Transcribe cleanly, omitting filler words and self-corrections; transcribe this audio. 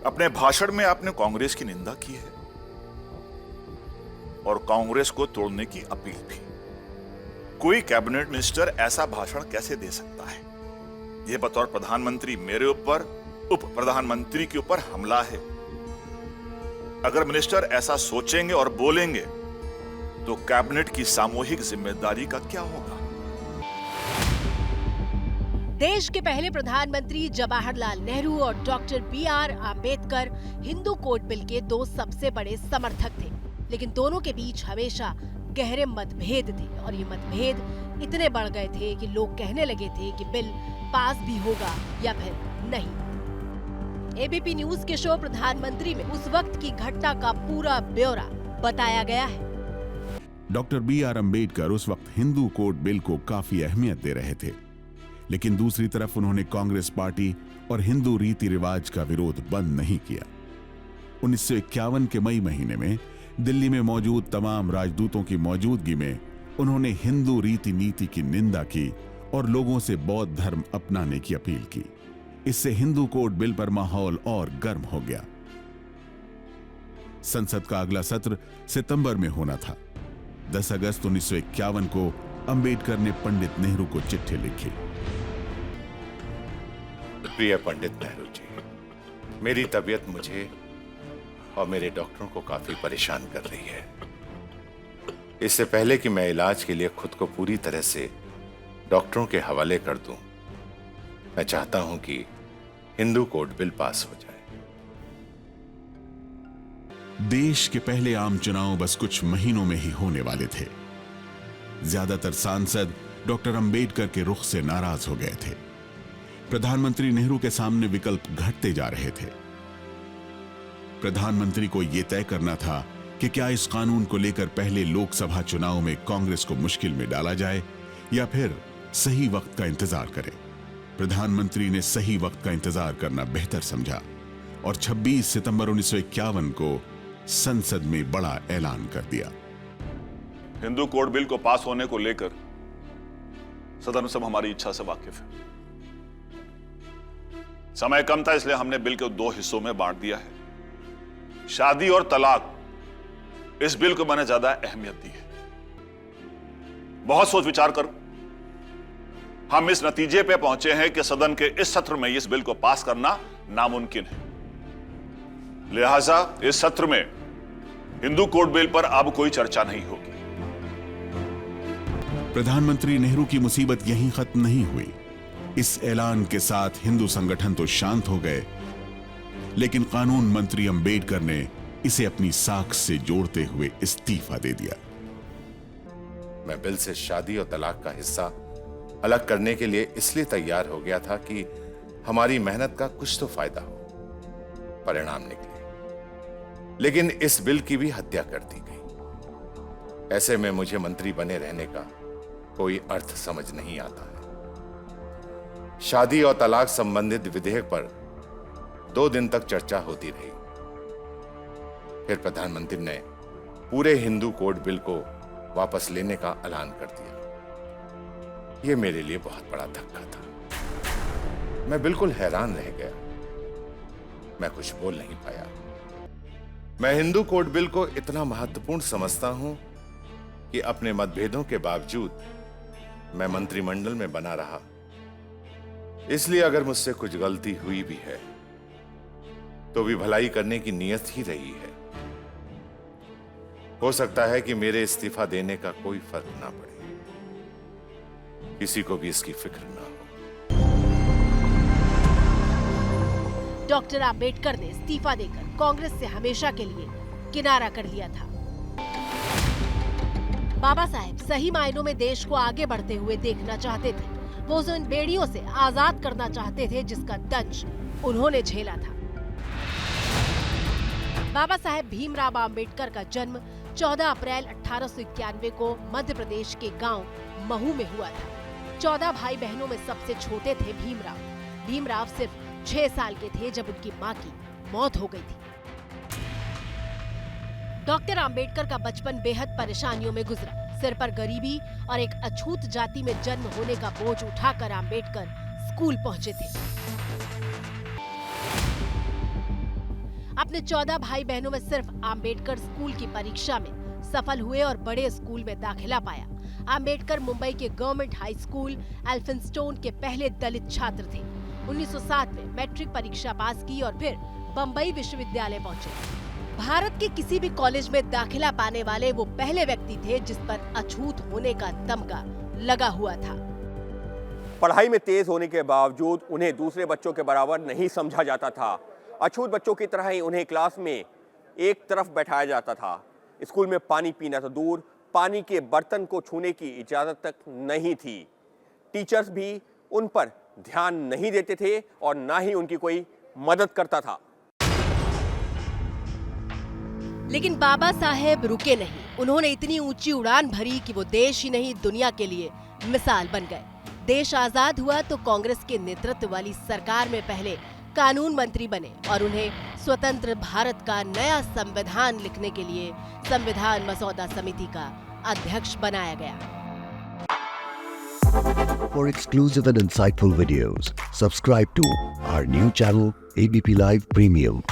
अपने भाषण में आपने कांग्रेस की निंदा की है और कांग्रेस को तोड़ने की अपील भी। कोई कैबिनेट मिनिस्टर ऐसा भाषण कैसे दे सकता है? यह बतौर प्रधानमंत्री मेरे ऊपर, उप प्रधानमंत्री के ऊपर हमला है। अगर मिनिस्टर ऐसा सोचेंगे और बोलेंगे तो कैबिनेट की सामूहिक जिम्मेदारी का क्या होगा? देश के पहले प्रधानमंत्री जवाहरलाल नेहरू और doctor B.R. Ambedkar Hindu code bill के दो सबसे बड़े समर्थक थे, लेकिन दोनों के बीच हमेशा गहरे मतभेद थे और ये मतभेद इतने बढ़ गए थे कि लोग कहने लगे थे कि बिल पास भी होगा या फिर नहीं। एबीपी न्यूज के शो प्रधानमंत्री में उस वक्त की घटना का पूरा ब्यौरा बताया गया है। Doctor B.R. आम्बेडकर उस वक्त हिंदू कोड बिल को काफी अहमियत दे रहे थे, लेकिन दूसरी तरफ उन्होंने कांग्रेस पार्टी और हिंदू रीति रिवाज का विरोध बंद नहीं किया। 1951 के मई महीने में दिल्ली में मौजूद तमाम राजदूतों की मौजूदगी में उन्होंने हिंदू रीति नीति की निंदा की और लोगों से बौद्ध धर्म अपनाने की अपील की। इससे हिंदू कोड बिल पर माहौल और गर्म हो गया। संसद का अगला सत्र सितंबर में होना था। 10 अगस्त 1951 को अंबेडकर ने पंडित नेहरू को चिट्ठी लिखी। प्रिय पंडित नेहरू जी, मेरी तबीयत मुझे और मेरे डॉक्टरों को काफी परेशान कर रही है। इससे पहले कि मैं इलाज के लिए खुद को पूरी तरह से डॉक्टरों के हवाले कर दूं, मैं चाहता हूं कि हिंदू कोड बिल पास हो जाए। देश के पहले आम चुनाव बस कुछ महीनों में ही होने वाले थे। ज्यादातर सांसद डॉक्टर अंबेडकर के रुख से नाराज हो गए थे। प्रधानमंत्री नेहरू के सामने विकल्प घटते जा रहे थे। प्रधानमंत्री को यह तय करना था कि क्या इस कानून को लेकर पहले लोकसभा चुनाव में कांग्रेस को मुश्किल में डाला जाए या फिर सही वक्त का इंतजार करें। प्रधानमंत्री ने सही वक्त का इंतजार करना बेहतर समझा और 26 सितंबर 1951 को संसद में बड़ा ऐलान कर दिया। हिंदू कोड बिल को पास होने को लेकर सदन सब हमारी इच्छा से वाकिफ है। समय कम था, इसलिए हमने बिल को 2 हिस्सों में बांट दिया है। शादी और तलाक, इस बिल को मैंने ज्यादा अहमियत दी है। बहुत सोच विचार कर हम इस नतीजे पे पहुंचे हैं कि सदन के इस सत्र में इस बिल को पास करना नामुमकिन है। लिहाजा इस सत्र में हिंदू कोड बिल पर अब कोई चर्चा नहीं होगी। प्रधानमंत्री नेहरू की मुसीबत यहीं खत्म नहीं हुई। इस ऐलान के साथ हिंदू संगठन तो शांत हो गए, लेकिन कानून मंत्री अंबेडकर ने इसे अपनी साख से जोड़ते हुए इस्तीफा दे दिया। मैं बिल से शादी और तलाक का हिस्सा अलग करने के लिए इसलिए तैयार हो गया था कि हमारी मेहनत का कुछ तो फायदा हो, परिणाम निकले। लेकिन इस बिल की भी हत्या कर दी गई। ऐसे में मुझे मंत्री बने रहने का कोई अर्थ समझ नहीं आता है। शादी और तलाक संबंधित विधेयक पर 2 दिन तक चर्चा होती रही। फिर प्रधानमंत्री ने पूरे हिंदू कोड बिल को वापस लेने का ऐलान कर दिया। यह मेरे लिए बहुत बड़ा धक्का था। मैं बिल्कुल हैरान रह गया। मैं कुछ बोल नहीं पाया। मैं हिंदू कोड बिल को इतना महत्वपूर्ण समझता हूं कि अपने मतभेदों के बावजूद मैं मंत्रिमंडल में बना रहा। इसलिए अगर मुझसे कुछ गलती हुई भी है तो भी भलाई करने की नीयत ही रही है। हो सकता है कि मेरे इस्तीफा देने का कोई फर्क ना पड़े, किसी को भी इसकी फिक्र ना हो। डॉक्टर आम्बेडकर ने इस्तीफा देकर कांग्रेस से हमेशा के लिए किनारा कर लिया था। बाबा साहेब सही मायनों में देश को आगे बढ़ते हुए देखना चाहते थे। वो उन बेड़ियों से आजाद करना चाहते थे जिसका दंश उन्होंने झेला था। बाबा साहेब भीमराव आम्बेडकर का जन्म 14 अप्रैल 1891 को मध्य प्रदेश के गांव महू में हुआ था। 14 भाई बहनों में सबसे छोटे थे भीमराव। भीमराव सिर्फ 6 साल के थे जब उनकी मां की मौत हो गई थी। डॉक्टर आम्बेडकर का बचपन बेहद परेशानियों में गुजरा। सिर पर गरीबी और एक अछूत जाति में जन्म होने का बोझ उठाकर आम्बेडकर स्कूल पहुंचे थे। अपने 14 भाई बहनों में सिर्फ आम्बेडकर स्कूल की परीक्षा में सफल हुए और बड़े स्कूल में दाखिला पाया। आम्बेडकर मुंबई के गवर्नमेंट हाई स्कूल एल्फिंस्टोन के पहले दलित छात्र थे। 1907 में मैट्रिक परीक्षा पास की और फिर बम्बई विश्वविद्यालय पहुंचे। भारत के किसी भी कॉलेज में दाखिला पाने वाले वो पहले व्यक्ति थे जिस पर अछूत होने का तमगा लगा हुआ था। पढ़ाई में तेज होने के बावजूद उन्हें दूसरे बच्चों के बराबर नहीं समझा जाता था। अछूत बच्चों की तरह ही उन्हें क्लास में एक तरफ बैठाया जाता था। स्कूल में पानी पीना तो दूर, पानी के बर्तन को छूने की इजाजत तक नहीं थी। टीचर्स भी उन पर ध्यान नहीं देते थे और ना ही उनकी कोई मदद करता था। लेकिन बाबा साहेब रुके नहीं। उन्होंने इतनी ऊंची उड़ान भरी कि वो देश ही नहीं दुनिया के लिए मिसाल बन गए। देश आजाद हुआ तो कांग्रेस के नेतृत्व वाली सरकार में पहले कानून मंत्री बने और उन्हें स्वतंत्र भारत का नया संविधान लिखने के लिए संविधान मसौदा समिति का अध्यक्ष बनाया गया। For exclusive and insightful videos, subscribe to our new channel ABP Live Premium.